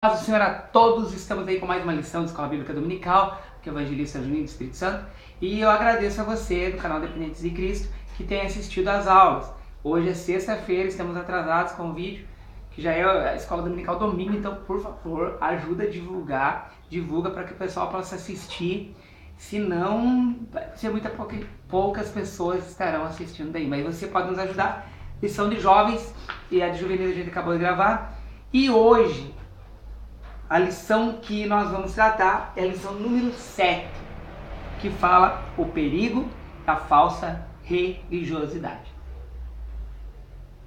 Paz do Senhor a todos, estamos aí com mais uma lição de Escola Bíblica Dominical, que é o evangelista Juninho do Espírito Santo, e eu agradeço a você do canal Dependentes de Cristo que tem assistido às aulas. Hoje é sexta-feira, estamos atrasados com o vídeo, que já é a Escola Dominical domingo, então por favor, ajuda a divulga para que o pessoal possa assistir, senão vai ser poucas pessoas estarão assistindo daí, mas você pode nos ajudar. Lição de jovens e a de juvenil a gente acabou de gravar, e hoje a lição que nós vamos tratar é a lição número 7, que fala o perigo da falsa religiosidade.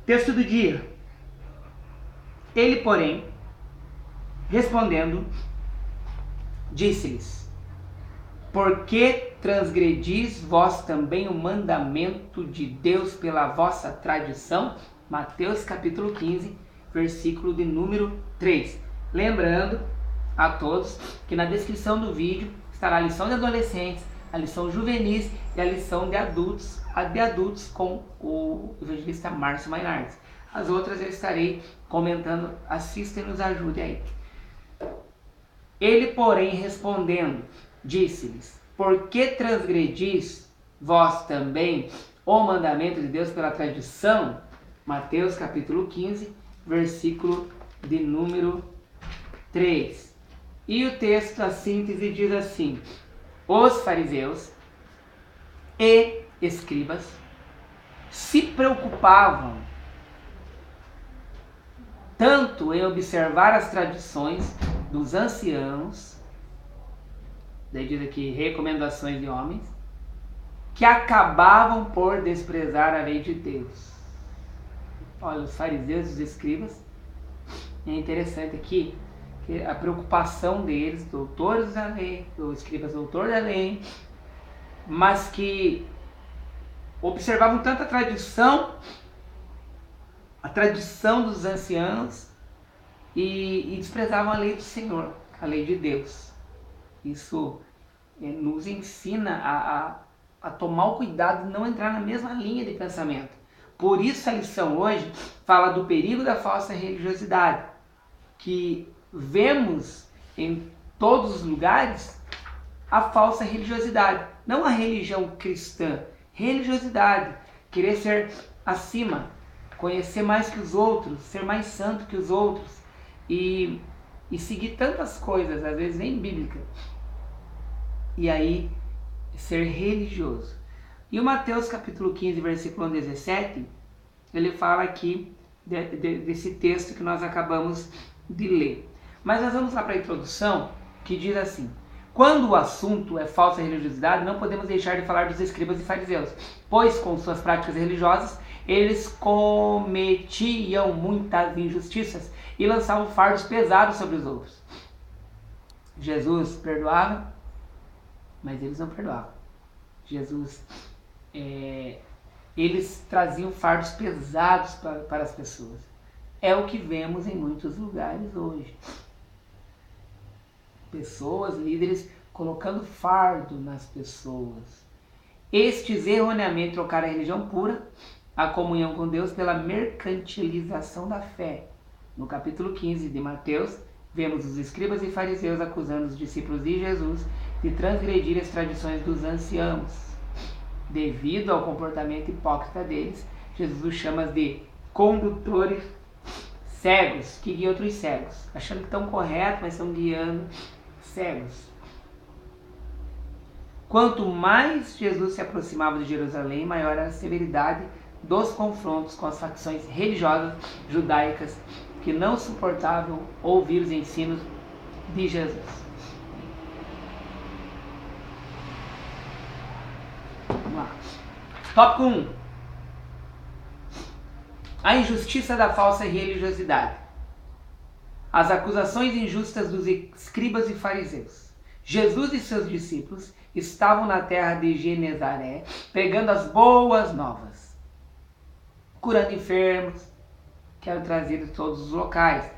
Texto do dia. Ele, porém, respondendo, disse-lhes: por que transgredis vós também o mandamento de Deus pela vossa tradição? Mateus capítulo 15, versículo de número 3. Lembrando a todos que na descrição do vídeo estará a lição de adolescentes, a lição juvenis e a lição de adultos, com o evangelista Márcio Mainardes. As outras eu estarei comentando, assista e nos ajude aí. Ele, porém, respondendo, disse-lhes: por que transgredis vós também o mandamento de Deus pela tradição? Mateus capítulo 15, versículo de número 3. E o texto, a síntese, diz assim: os fariseus e escribas se preocupavam tanto em observar as tradições dos anciãos, daí diz aqui recomendações de homens, que acabavam por desprezar a lei de Deus. Olha, os fariseus e os escribas, é interessante aqui que a preocupação deles, doutores da lei, os escribas doutor da lei, mas que observavam tanto a tradição dos anciãos e desprezavam a lei do Senhor, a lei de Deus. Isso nos ensina a tomar o cuidado de não entrar na mesma linha de pensamento. Por isso a lição hoje fala do perigo da falsa religiosidade, que vemos em todos os lugares a falsa religiosidade, não a religião cristã, religiosidade, querer ser acima, conhecer mais que os outros, ser mais santo que os outros e seguir tantas coisas, às vezes nem bíblica, e aí ser religioso. E o Mateus capítulo 15, versículo 17, ele fala aqui desse texto que nós acabamos de ler. Mas nós vamos lá para a introdução, que diz assim: quando o assunto é falsa religiosidade, não podemos deixar de falar dos escribas e fariseus, pois com suas práticas religiosas, eles cometiam muitas injustiças e lançavam fardos pesados sobre os outros. Jesus perdoava, mas eles não perdoavam. Eles traziam fardos pesados para as pessoas. É o que vemos em muitos lugares hoje. Pessoas, líderes, colocando fardo nas pessoas. Estes erroneamente trocaram a religião pura, a comunhão com Deus, pela mercantilização da fé. No capítulo 15 de Mateus, vemos os escribas e fariseus acusando os discípulos de Jesus de transgredir as tradições dos anciãos. Devido ao comportamento hipócrita deles, Jesus os chama de condutores cegos, que guiam outros cegos, achando que estão corretos, mas estão guiando cegos. Quanto mais Jesus se aproximava de Jerusalém, maior era a severidade dos confrontos com as facções religiosas judaicas que não suportavam ouvir os ensinos de Jesus. Vamos lá. Tópico 1. A injustiça da falsa religiosidade. As acusações injustas dos escribas e fariseus. Jesus e seus discípulos estavam na terra de Genezaré, pregando as boas novas, curando enfermos, que eram trazidos de todos os locais.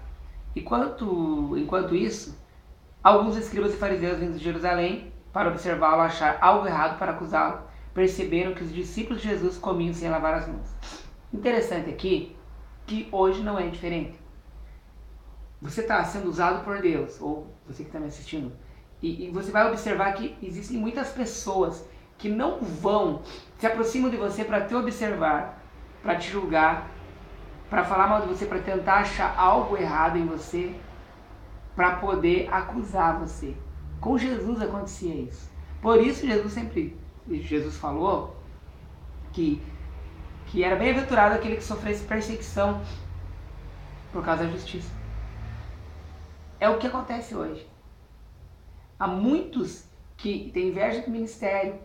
Enquanto isso, alguns escribas e fariseus vindos de Jerusalém, para observá-lo, achar algo errado para acusá-lo, perceberam que os discípulos de Jesus comiam sem lavar as mãos. Interessante aqui que hoje não é diferente. você está sendo usado por Deus, ou você que está me assistindo, e você vai observar que existem muitas pessoas que não vão, se aproximam de você para te observar, para te julgar, para falar mal de você, para tentar achar algo errado em você, para poder acusar você. Com Jesus acontecia isso. Por isso Jesus falou que era bem-aventurado aquele que sofresse perseguição por causa da justiça. É o que acontece hoje. Há muitos que têm inveja do ministério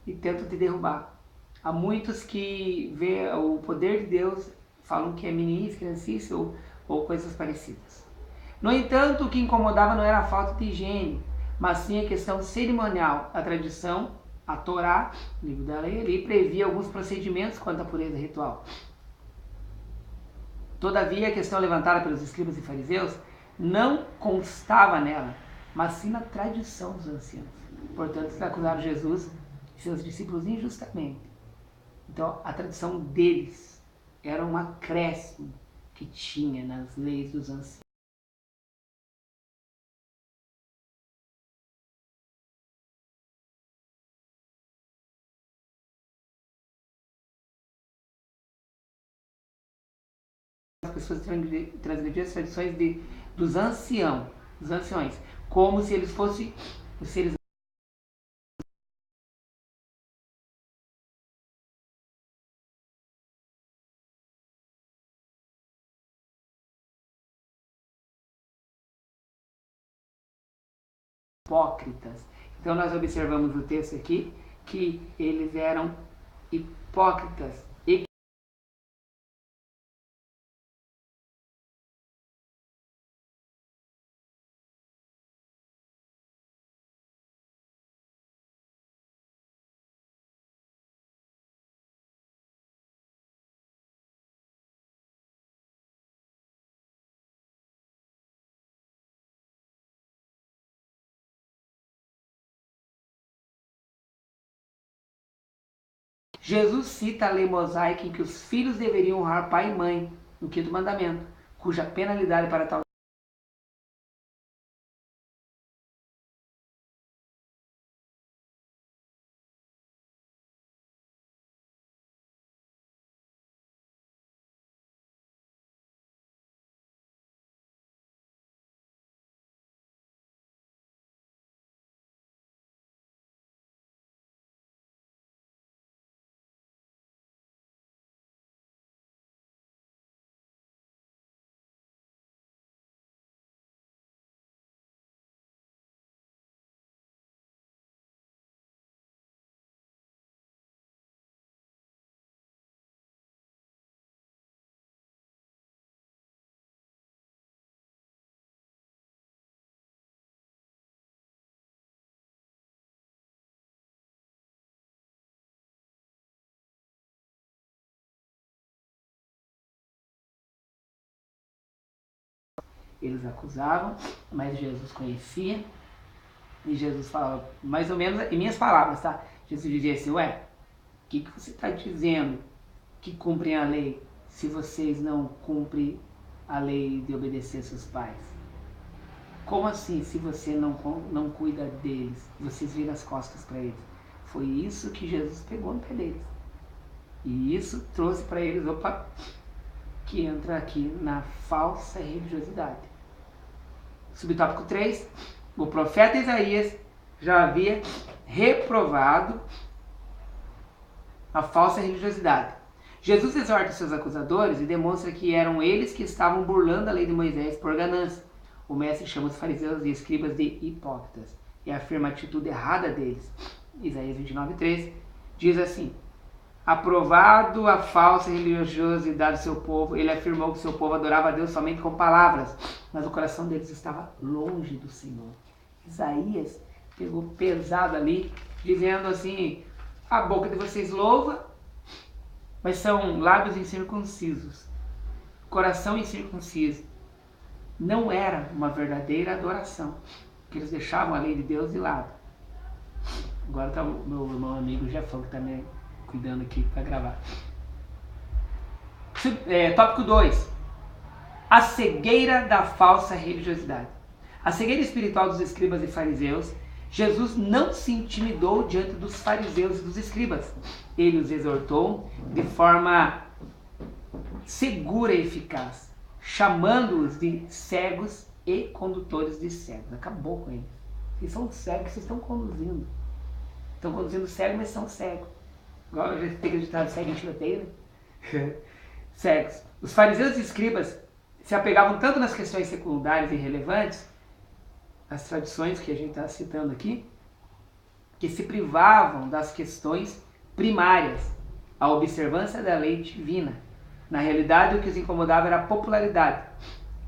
e tentam te derrubar. Há muitos que vê o poder de Deus, falam que é meninice, criancice ou coisas parecidas. No entanto, o que incomodava não era a falta de higiene, mas sim a questão cerimonial. A tradição, a Torá, o livro da lei, ali previa alguns procedimentos quanto à pureza ritual. Todavia, a questão levantada pelos escribas e fariseus não constava nela, mas sim na tradição dos anciãos. Portanto, eles acusaram Jesus e seus discípulos injustamente. Então, a tradição deles era um acréscimo que tinha nas leis dos anciãos. As pessoas transgrediam as tradições dos anciões, como se eles fossem os seres hipócritas. Então nós observamos no texto aqui que eles eram hipócritas. Jesus cita a lei mosaica em que os filhos deveriam honrar pai e mãe, no quinto mandamento, cuja penalidade para tal eles acusavam, mas Jesus conhecia. E Jesus falava, mais ou menos em minhas palavras, tá? Jesus dizia assim, ué, o que você está dizendo que cumprem a lei se vocês não cumprem a lei de obedecer seus pais? Como assim, se você não cuida deles, vocês viram as costas para eles? Foi isso que Jesus pegou no pé deles. E isso trouxe para eles, opa, que entra aqui na falsa religiosidade. Subtópico 3, o profeta Isaías já havia reprovado a falsa religiosidade. Jesus exorta seus acusadores e demonstra que eram eles que estavam burlando a lei de Moisés por ganância. O mestre chama os fariseus e escribas de hipócritas e afirma a atitude errada deles. Isaías 29:3 diz assim: aprovado a falsa religiosidade do seu povo, ele afirmou que seu povo adorava a Deus somente com palavras, mas o coração deles estava longe do Senhor. Isaías pegou pesado ali, dizendo assim, a boca de vocês louva, mas são lábios incircuncisos, coração incircunciso. Não era uma verdadeira adoração, porque eles deixavam a lei de Deus de lado. Agora tá o meu irmão amigo Jefão que está me cuidando aqui para gravar. Tópico 2. A cegueira da falsa religiosidade. A cegueira espiritual dos escribas e fariseus. Jesus não se intimidou diante dos fariseus e dos escribas. Ele os exortou de forma segura e eficaz, chamando-os de cegos e condutores de cegos. Acabou com eles. Vocês são cegos, vocês estão conduzindo. Estão conduzindo cego, mas são cegos. Igual a gente tem acreditado cego em tiroteio, né? Cegos. Os fariseus e escribas se apegavam tanto nas questões secundárias e irrelevantes, as tradições que a gente está citando aqui, que se privavam das questões primárias, a observância da lei divina. Na realidade, o que os incomodava era a popularidade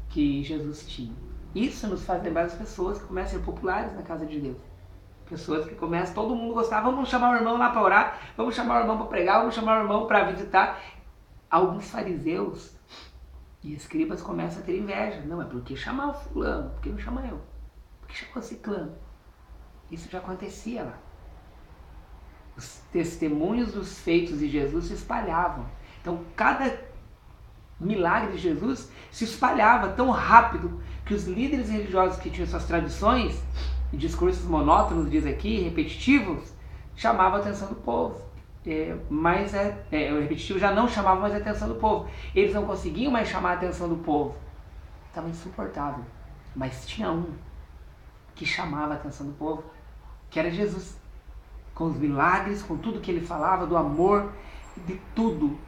que Jesus tinha. Isso nos faz lembrar das pessoas que começam a ser populares na casa de Deus. Pessoas que começam, todo mundo gostar, vamos chamar o irmão lá para orar, vamos chamar o irmão para pregar, vamos chamar o irmão para visitar. Alguns fariseus e escribas começam a ter inveja. Não, é porque chamar o fulano, porque não chama eu? Porque chamou o ciclano. Isso já acontecia lá. Os testemunhos dos feitos de Jesus se espalhavam. Então, cada milagre de Jesus se espalhava tão rápido que os líderes religiosos que tinham suas tradições e discursos monótonos, diz aqui, repetitivos, chamavam a atenção do povo. O repetitivo já não chamava mais a atenção do povo. Eles não conseguiam mais chamar a atenção do povo. Estava insuportável. Mas tinha um que chamava a atenção do povo, que era Jesus. Com os milagres, com tudo que ele falava, do amor, de tudo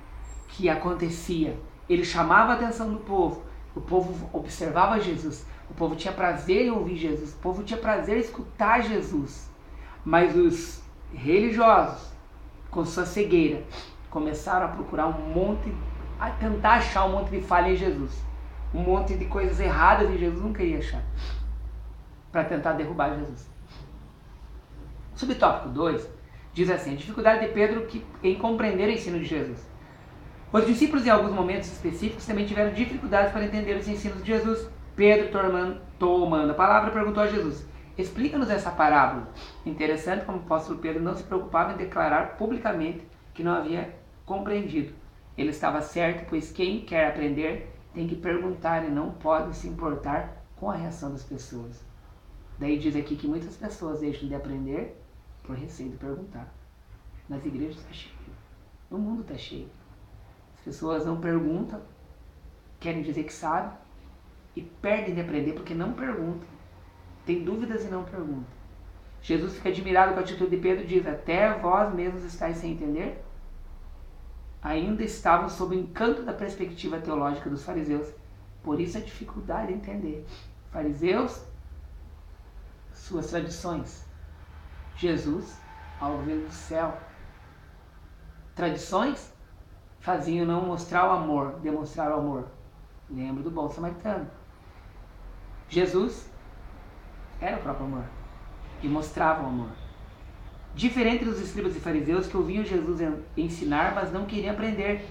que acontecia. Ele chamava a atenção do povo. O povo observava Jesus. O povo tinha prazer em ouvir Jesus. O povo tinha prazer em escutar Jesus. Mas os religiosos, com sua cegueira, começaram a procurar a tentar achar um monte de falha em Jesus. Um monte de coisas erradas em Jesus não queria achar. Para tentar derrubar Jesus. Subtópico 2 diz assim: a dificuldade de Pedro em compreender o ensino de Jesus. Os discípulos, em alguns momentos específicos, também tiveram dificuldades para entender os ensinos de Jesus. Pedro, tomando a palavra, perguntou a Jesus: explica-nos essa parábola. Interessante como o apóstolo Pedro não se preocupava em declarar publicamente que não havia compreendido. Ele estava certo, pois quem quer aprender tem que perguntar e não pode se importar com a reação das pessoas. Daí diz aqui que muitas pessoas deixam de aprender por receio de perguntar. Nas igrejas está cheio. No mundo está cheio. As pessoas não perguntam, querem dizer que sabem, e perdem de aprender porque não perguntam. Tem dúvidas e não perguntam. Jesus fica admirado com a atitude de Pedro e diz: até vós mesmos estáis sem entender? Ainda estavam sob o encanto da perspectiva teológica dos fariseus. Por isso a dificuldade de entender. Fariseus, suas tradições. Jesus, algo vindo do céu. Tradições faziam não mostrar o amor, demonstrar o amor. Lembro do bom samaritano. Jesus era o próprio amor e mostrava o amor. Diferente dos escribas e fariseus que ouviam Jesus ensinar, mas não queriam aprender,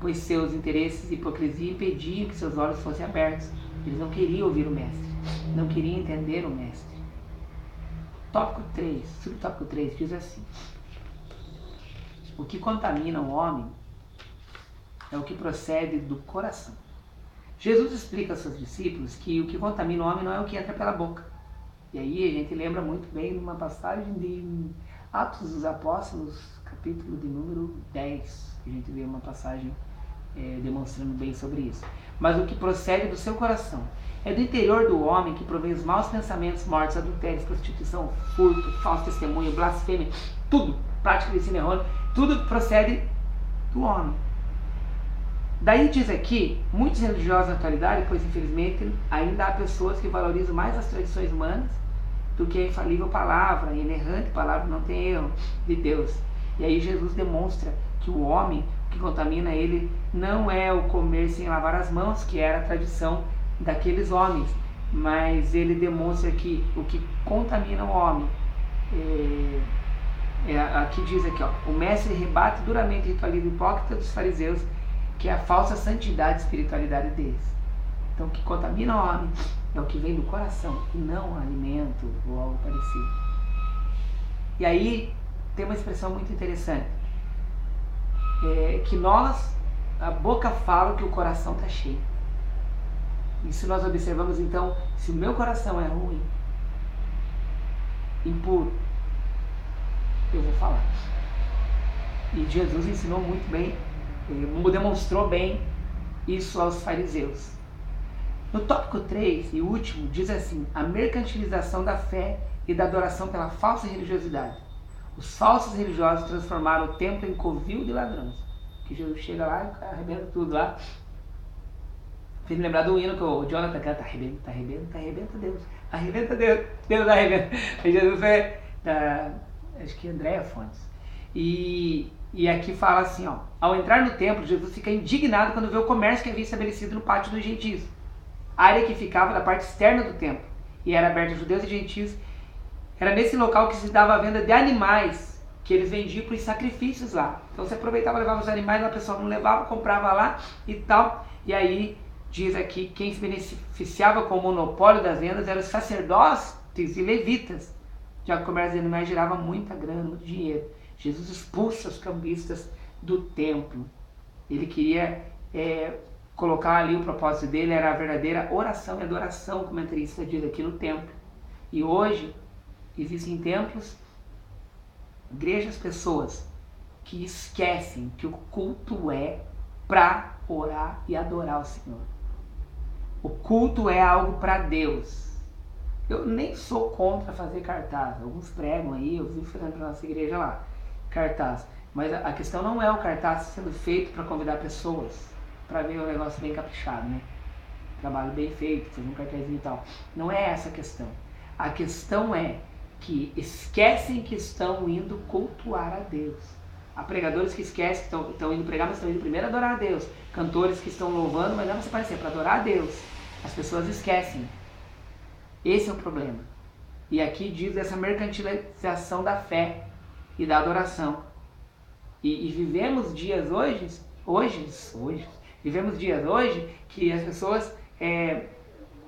pois seus interesses e hipocrisia impediam que seus olhos fossem abertos. Eles não queriam ouvir o mestre, não queriam entender o mestre. Subtópico 3 diz assim: o que contamina o homem é o que procede do coração. Jesus explica aos seus discípulos que o que contamina o homem não é o que entra pela boca. E aí a gente lembra muito bem numa passagem de Atos dos Apóstolos, capítulo de número 10, que a gente vê uma passagem demonstrando bem sobre isso. Mas o que procede do seu coração é do interior do homem que provém os maus pensamentos, mortes, adultérios, prostituição, furto, falso testemunho, blasfêmia, tudo, prática de ensino errôneo, tudo procede do homem. Daí diz aqui, muitos religiosos na atualidade, pois infelizmente ainda há pessoas que valorizam mais as tradições humanas do que a infalível palavra, a inerrante palavra, não tem erro, de Deus. E aí Jesus demonstra que o homem, o que contamina ele, não é o comer sem lavar as mãos, que era a tradição daqueles homens, mas ele demonstra que o que contamina o homem, aqui diz aqui, ó, o mestre rebate duramente o ritualismo hipócrita dos fariseus, que é a falsa santidade e espiritualidade deles. Então o que contamina o homem é o que vem do coração, e não o alimento ou algo parecido. E aí tem uma expressão muito interessante, que a boca fala que o coração está cheio. E se nós observamos então, se o meu coração é ruim, impuro, eu vou falar. E Jesus ensinou muito bem, demonstrou bem isso aos fariseus. No tópico 3 e último, diz assim: a mercantilização da fé e da adoração pela falsa religiosidade. Os falsos religiosos transformaram o templo em covil de ladrões. Que Jesus chega lá e arrebenta tudo lá. Fez me lembrar do hino que o Jonathan canta: arrebenta, arrebenta, arrebenta Deus. Arrebenta Deus, Deus arrebenta. E Jesus é acho que Andréa Fontes. E aqui fala assim, ó: ao entrar no templo, Jesus fica indignado quando vê o comércio que havia estabelecido no pátio dos gentios, área que ficava da parte externa do templo e era aberta a judeus e gentios. Era nesse local que se dava a venda de animais que eles vendiam para os sacrifícios lá. Então você aproveitava, levava os animais, a pessoa não levava, comprava lá e tal. E aí diz aqui, quem se beneficiava com o monopólio das vendas eram os sacerdotes e levitas, já que o comércio de animais gerava muita grana, muito dinheiro. Jesus expulsa os cambistas do templo. Ele queria colocar ali, o propósito dele era a verdadeira oração e adoração, como o comentarista diz aqui, no templo. E hoje existem templos, igrejas, pessoas que esquecem que o culto é para orar e adorar o Senhor. O culto é algo para Deus. Eu nem sou contra fazer cartaz. Alguns pregam aí, eu vi fazendo para nossa igreja lá, cartaz. Mas a questão não é o cartaz sendo feito para convidar pessoas, para ver o negócio bem caprichado, né? Trabalho bem feito, fazer um cartazinho e tal. Não é essa a questão. A questão é que esquecem que estão indo cultuar a Deus. Há pregadores que esquecem que estão indo pregar, mas estão indo primeiro adorar a Deus. Cantores que estão louvando, mas não se parecer, para adorar a Deus. As pessoas esquecem. Esse é o problema. E aqui diz essa mercantilização da fé e da adoração. E vivemos dias vivemos dias hoje que as pessoas,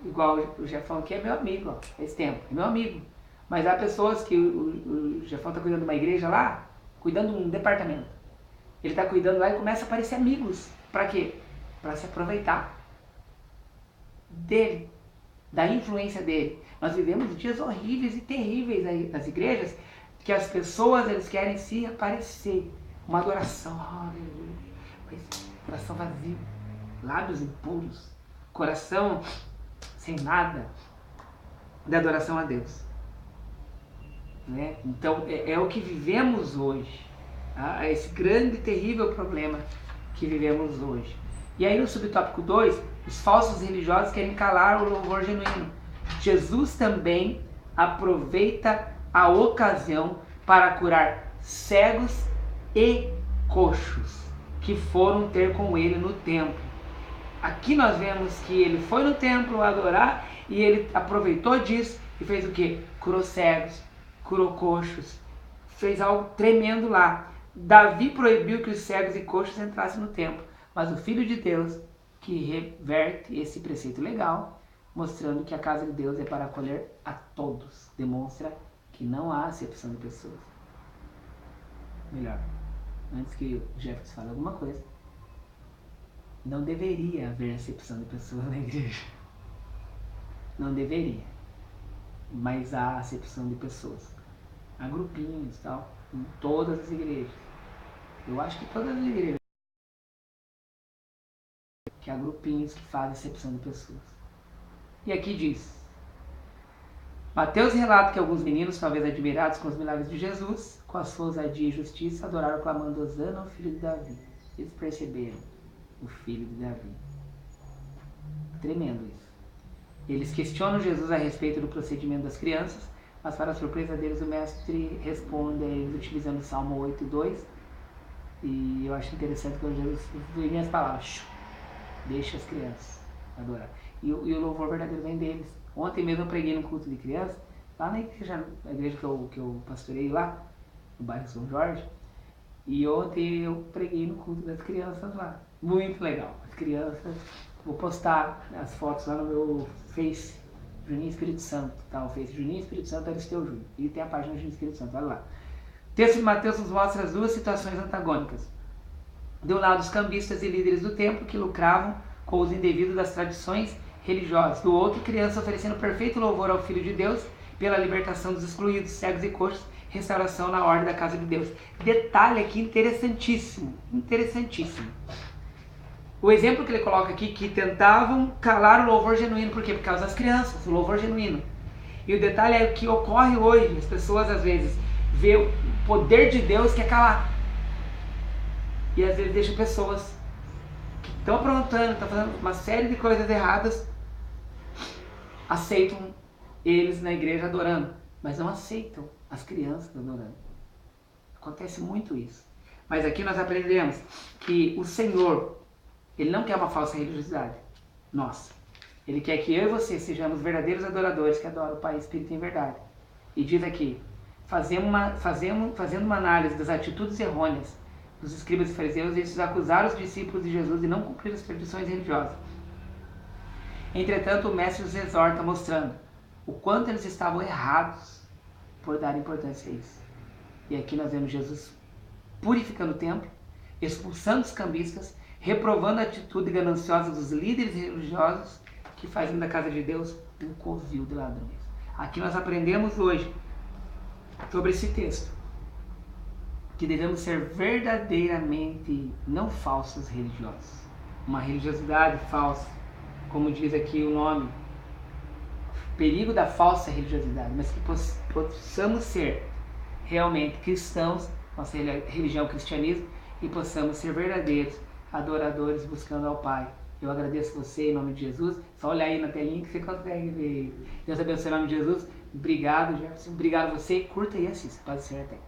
igual o Jefão que é meu amigo, ó, esse tempo, é meu amigo. Mas há pessoas que o Jefão está cuidando de uma igreja lá, cuidando de um departamento. Ele está cuidando lá e começa a aparecer amigos. Para quê? Para se aproveitar dele, da influência dele. Nós vivemos dias horríveis e terríveis aí nas igrejas, que as pessoas eles querem se aparecer. Uma adoração, coração vazio, lábios impuros, coração sem nada de adoração a Deus. Né? Então é o que vivemos hoje, tá? É esse grande e terrível problema que vivemos hoje. E aí no subtópico 2, os falsos religiosos querem calar o louvor genuíno. Jesus também aproveita a ocasião para curar cegos e coxos que foram ter com ele no templo. Aqui nós vemos que ele foi no templo adorar e ele aproveitou disso e fez o quê? Curou cegos, curou coxos, fez algo tremendo lá. Davi proibiu que os cegos e coxos entrassem no templo, mas o Filho de Deus que reverte esse preceito legal, mostrando que a casa de Deus é para acolher a todos, demonstra que não há acepção de pessoas. Melhor, antes que o Jefferson fale alguma coisa, não deveria haver acepção de pessoas na igreja. Não deveria. Mas há acepção de pessoas. Há grupinhos e tal, em todas as igrejas. Eu acho que todas as igrejas que há grupinhos que fazem acepção de pessoas. E aqui diz: Mateus relata que alguns meninos, talvez admirados com os milagres de Jesus, com a sua ousadia e justiça, adoraram clamando Hosana ao filho de Davi. Eles perceberam o filho de Davi. Tremendo isso. Eles questionam Jesus a respeito do procedimento das crianças, mas para a surpresa deles o mestre responde a eles utilizando o Salmo 8:2. E eu acho interessante que Jesus em minhas palavras: deixa as crianças adorar. E o louvor verdadeiro vem deles. Ontem mesmo eu preguei no culto de criança, lá na igreja, a igreja que eu pastorei lá, no bairro São Jorge. E ontem eu preguei no culto das crianças lá. Muito legal. As crianças, vou postar as fotos lá no meu Face, Juninho Espírito Santo. Tá? O Face Juninho Espírito Santo Aristeu Júnior. E tem a página Juninho Espírito Santo, olha lá. O texto de Mateus nos mostra as duas situações antagônicas. De um lado, os cambistas e líderes do templo que lucravam com os indevidos das tradições religiosos. Do outro, crianças oferecendo perfeito louvor ao Filho de Deus pela libertação dos excluídos, cegos e coxos, restauração na ordem da casa de Deus. Detalhe aqui interessantíssimo, interessantíssimo. O exemplo que ele coloca aqui, que tentavam calar o louvor genuíno, por quê? Por causa das crianças, o louvor genuíno. E o detalhe é o que ocorre hoje, as pessoas às vezes vê o poder de Deus que é calar. E às vezes deixa pessoas que estão aprontando, estão fazendo uma série de coisas erradas, aceitam eles na igreja adorando, mas não aceitam as crianças adorando. Acontece muito isso. Mas aqui nós aprendemos que o Senhor, Ele não quer uma falsa religiosidade nossa. Ele quer que eu e você sejamos verdadeiros adoradores que adoram o Pai, Espírito em verdade. E diz aqui, fazendo uma análise das atitudes errôneas dos escribas e fariseus, eles acusaram os discípulos de Jesus de não cumprir as tradições religiosas. Entretanto, o Mestre os exorta, mostrando o quanto eles estavam errados por dar importância a isso. E aqui nós vemos Jesus purificando o templo, expulsando os cambistas, reprovando a atitude gananciosa dos líderes religiosos que fazem da casa de Deus um covil de ladrões. Aqui nós aprendemos hoje sobre esse texto que devemos ser verdadeiramente não falsos religiosos. Uma religiosidade falsa, como diz aqui o nome, perigo da falsa religiosidade, mas que possamos ser realmente cristãos, nossa religião é o cristianismo, e possamos ser verdadeiros adoradores buscando ao Pai. Eu agradeço você em nome de Jesus. Só olhar aí na telinha que você consegue ver. Deus abençoe em nome de Jesus. Obrigado, Jefferson. Obrigado a você. Curta e assista. Pode ser até.